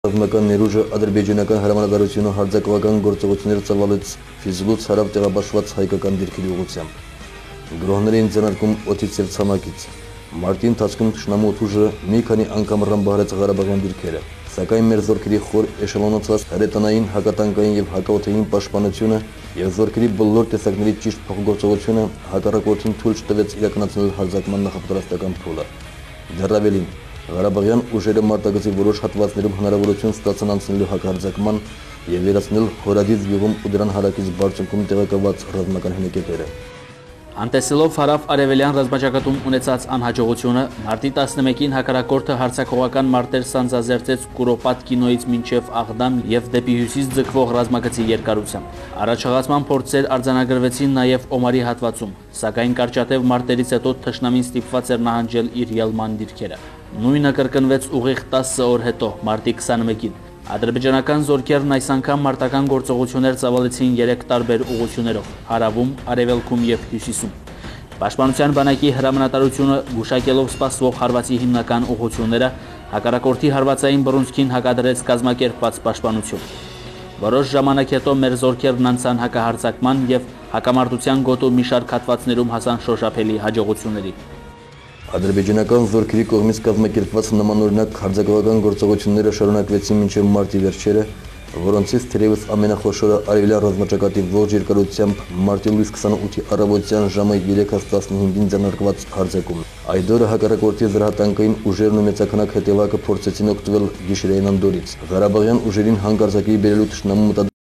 Ռազմական ներուժը ադրբեջանական հրամանատարությունը հարձակողական գործողություններ ծավալեց Ֆիզլուց հարավ տեղաբաշխված հայկական դիրքերի ուղղությամբ։ Գրոհներ էին ձեռնարկում օդից և ցամաքից։ Մարտի ընթացքում թշնամու օդուժը մի քանի անգամ ռմբահարեց Ղարաբաղյան դիրքերը, սակայն մեր զորքերի խոր էշելոնացված հրետանային, հակատանկային և հակաօդային պաշտպանությունը և զորքերի բոլոր տեսակների ճիշտ փոխգործողությունը հակառակորդին թույլ չտվեց իրականացնել հարձակման նախապատրաստական փուլը։ Դեռ ավելին, Ղարաբաղյան ուժերը մարտագծի որոշ հատվածներում հնարավորություն ստացան անցնելու հակահարձակման և վերացնել Հորադիձ գյուղում ու դրան հարակից բարձունքում տեղակայված ռազմական հենակետերը։ Անտեսելով հարավ-արևելյան ռազմաճակատում ունեցած անհաջողությունը, մարտի 11-ին հակառակորդը հարձակողական մարտեր սանձազերծեց Կուրոպատ կինոյից մինչև Աղդամ և դեպի հյուսիս ձգվող ռազմագծի երկարությամբ։ Առաջխաղացման փորձեր արձանագրվեցին նաև Օմարի հատվածում, սակայն կարճատև մարտերից հետո թշնամին ստիպված էր նահանջել իր ելման դիրքերը։ Նույնը կրկնվեց ուղիղ 10 օր հետո, մարտի 21-ին։ Ադրբեջանական զորքերն այս անգամ մարտական գործողություններ ծավալեցին 3 տարբեր ուղղություններով՝ հարավում, արևելքում և հյուսիսում։ Պաշտպանության բանակի հրամանատարությունը գուշակելով սպասվող հարվածի հիմնական ուղղությունները, հակառակորդի հարվածային բռունցքին հակադրեց կազմակերպված պաշտպանություն։ Որոշ ժամանակ հետո մեր զորքերն անցան հակահարձակման և հակամարտության գոտու մի շարք հատվածներում հասան շոշափելի հաջողությունների։ Ադրբեջանական զորքերի կողմից կազմակերպված նմանօրինակ հարձակողական գործողությունները շարունակվեցին մինչև մարտի վերջերը, որոնցից թերևս ամենախոշորը արևելյան ռազմաճակատի ողջ երկարությամբ մարտի լույս 28-ի առավոտյան ժամը 3:15-ին ձեռնարկված հարձակումն։ Այդ օրը հակառակորդի զրահատանկային ուժերն ու մեծաքանակ հետևակը փորձեցին օգտվել գիշերային անդորից։ Ղարաբաղյան ուժերին հանկարծակի բերելու թշնամու